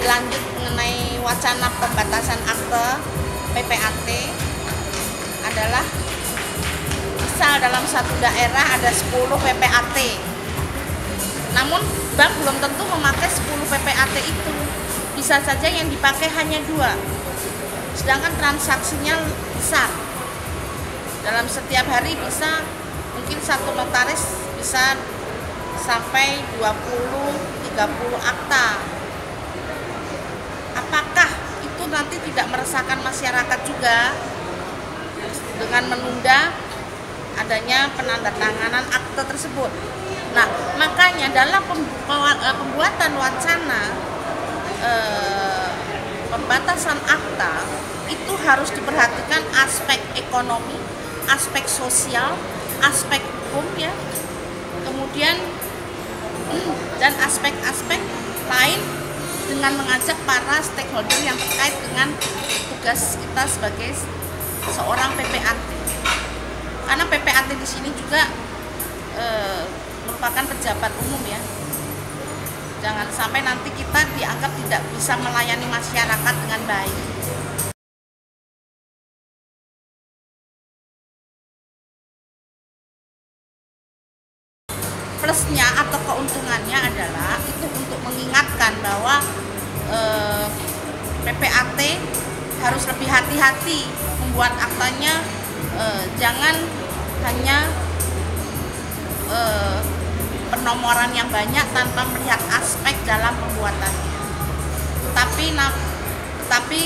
lanjut mengenai wacana pembatasan akte PPAT adalah misal dalam satu daerah ada 10 PPAT, namun bank belum tentu memakai 10 PPAT itu, bisa saja yang dipakai hanya 2, sedangkan transaksinya besar. Dalam setiap hari bisa mungkin satu notaris bisa sampai 20-30 akta. Apakah itu nanti tidak meresahkan masyarakat juga dengan menunda adanya penandatanganan akte tersebut? Nah, makanya dalam pembuatan wacana pembatasan akta itu harus diperhatikan aspek ekonomi, aspek sosial, aspek hukum ya, kemudian dan aspek-aspek lain dengan mengajak para stakeholder yang terkait dengan tugas kita sebagai seorang PPAT. Karena PPAT di sini juga merupakan pejabat umum ya. Jangan sampai nanti kita dianggap tidak bisa melayani masyarakat dengan baik. Plusnya atau keuntungannya adalah itu untuk mengingatkan bahwa PPAT harus lebih hati-hati membuat aktanya, jangan hanya penomoran yang banyak tanpa melihat aspek dalam pembuatannya. Tetapi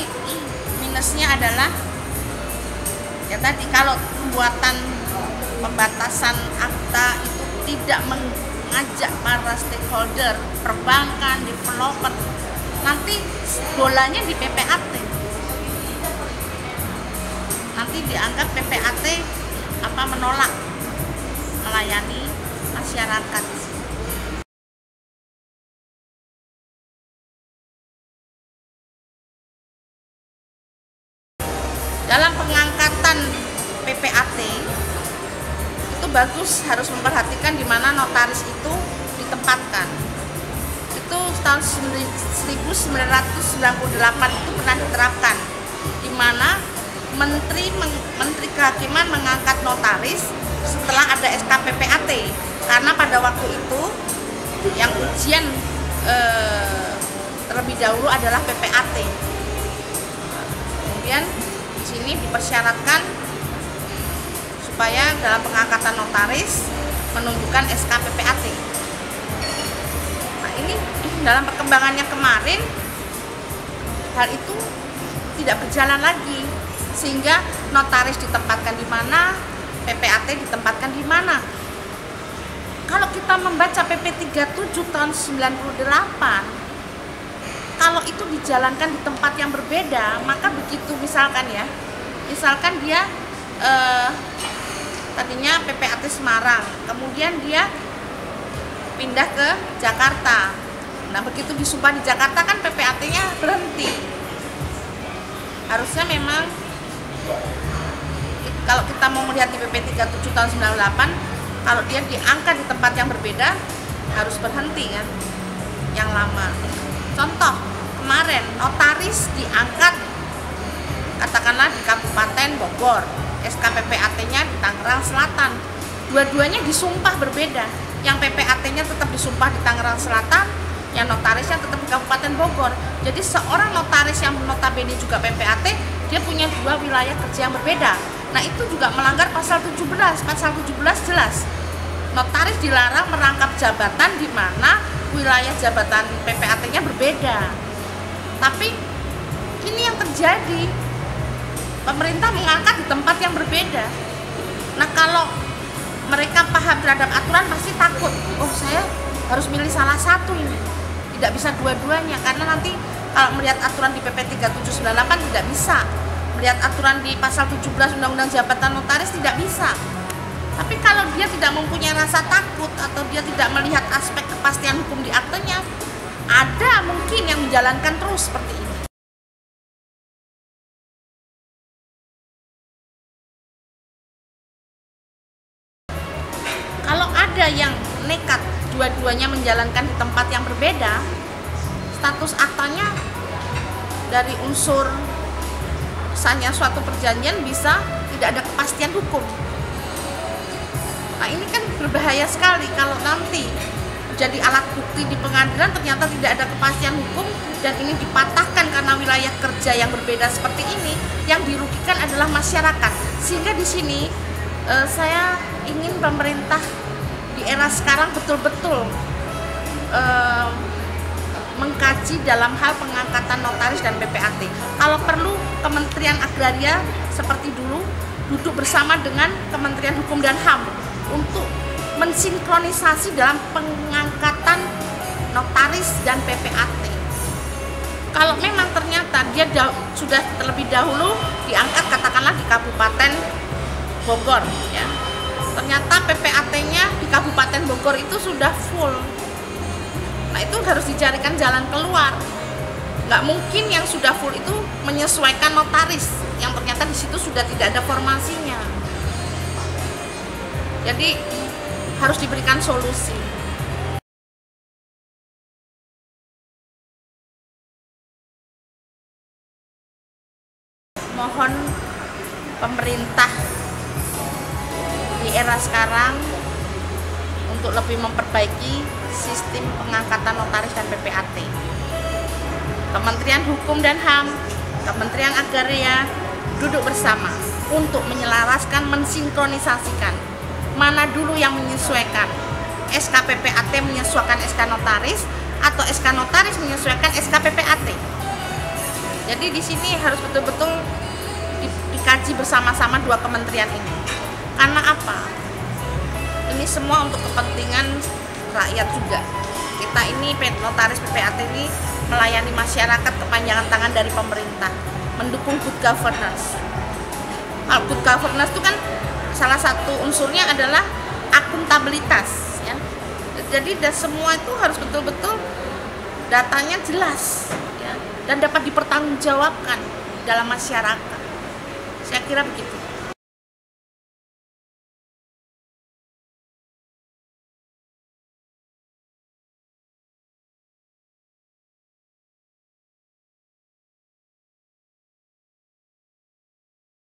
minusnya adalah ya tadi, kalau pembuatan pembatasan akta itu tidak mengajak para stakeholder, perbankan, developer, nanti bolanya di PPAT. Nanti dianggap PPAT menolak melayani masyarakat. Dalam pengangkatan PPAT itu bagus harus memperhatikan di mana notaris itu ditempatkan. Itu tahun 1998 itu pernah diterapkan, di mana Menteri Kehakiman mengangkat notaris setelah ada SK PPAT, karena pada waktu itu yang ujian terlebih dahulu adalah PPAT. Kemudian di sini dipersyaratkan supaya dalam pengangkatan notaris menunjukkan SK PPAT. Nah, ini dalam perkembangannya kemarin hal itu tidak berjalan lagi, sehingga notaris ditempatkan di mana, PPAT ditempatkan di mana. Kalau kita membaca PP 37 tahun 98, kalau itu dijalankan di tempat yang berbeda, maka begitu misalkan dia tadinya PPAT Semarang, kemudian dia pindah ke Jakarta. Nah, begitu disumpah di Jakarta kan PPAT-nya berhenti. Harusnya memang kalau kita mau melihat di PP 37 tahun 98, kalau dia diangkat di tempat yang berbeda harus berhenti kan, yang lama. Contoh, kemarin notaris diangkat katakanlah di Kabupaten Bogor, SK PPAT-nya di Tangerang Selatan. Dua-duanya disumpah berbeda. Yang PPAT-nya tetap disumpah di Tangerang Selatan, yang notarisnya tetap di Kabupaten Bogor. Jadi seorang notaris yang notabene juga PPAT, dia punya dua wilayah kerja yang berbeda. Nah, itu juga melanggar pasal 17. Pasal 17 jelas, notaris dilarang merangkap jabatan di mana wilayah jabatan PPAT-nya berbeda. Tapi ini yang terjadi, pemerintah mengangkat di tempat yang berbeda. Nah, kalau mereka paham terhadap aturan pasti takut, oh saya harus milih salah satu ini, tidak bisa dua-duanya, karena nanti kalau melihat aturan di PP 3798 tidak bisa, melihat aturan di pasal 17 Undang-Undang Jabatan Notaris tidak bisa. Tapi kalau dia tidak mempunyai rasa takut atau dia tidak melihat aspek kepastian hukum di aktenya, ada mungkin yang menjalankan terus seperti ini. Kalau ada yang nekat dua-duanya menjalankan di tempat yang berbeda, status aktanya dari unsur misalnya suatu perjanjian bisa tidak ada kepastian hukum. Nah, ini kan berbahaya sekali kalau nanti jadi alat bukti di pengadilan ternyata tidak ada kepastian hukum dan ini dipatahkan karena wilayah kerja yang berbeda seperti ini. Yang dirugikan adalah masyarakat. Sehingga di sini saya ingin pemerintah di era sekarang betul-betul mengkaji dalam hal pengangkatan notaris dan PPAT. Kalau perlu Kementerian Agraria seperti dulu duduk bersama dengan Kementerian Hukum dan HAM untuk mensinkronisasi dalam pengangkatan notaris dan PPAT. Kalau memang ternyata dia sudah terlebih dahulu diangkat katakanlah di Kabupaten Bogor, ya. Ternyata PPAT-nya di Kabupaten Bogor itu sudah full. Nah, itu harus dicarikan jalan keluar. Nggak mungkin yang sudah full itu menyesuaikan notaris yang ternyata di situ sudah tidak ada formasinya. Jadi harus diberikan solusi. Mohon pemerintah di era sekarang untuk lebih memperbaiki sistem pengangkatan notaris dan PPAT. Kementerian Hukum dan HAM, Kementerian Agraria duduk bersama untuk menyelaraskan, mensinkronisasikan mana dulu yang menyesuaikan. SK PPAT menyesuaikan SK notaris atau SK notaris menyesuaikan SK PPAT. Jadi di sini harus betul-betul dikaji bersama-sama dua kementerian ini. Karena apa? Ini semua untuk kepentingan rakyat juga. Kita ini notaris PPAT ini melayani masyarakat, kepanjangan tangan dari pemerintah, mendukung good governance. Good governance itu kan salah satu unsurnya adalah akuntabilitas, ya. Jadi semua itu harus betul-betul datanya jelas, ya, dan dapat dipertanggungjawabkan dalam masyarakat. Saya kira begitu.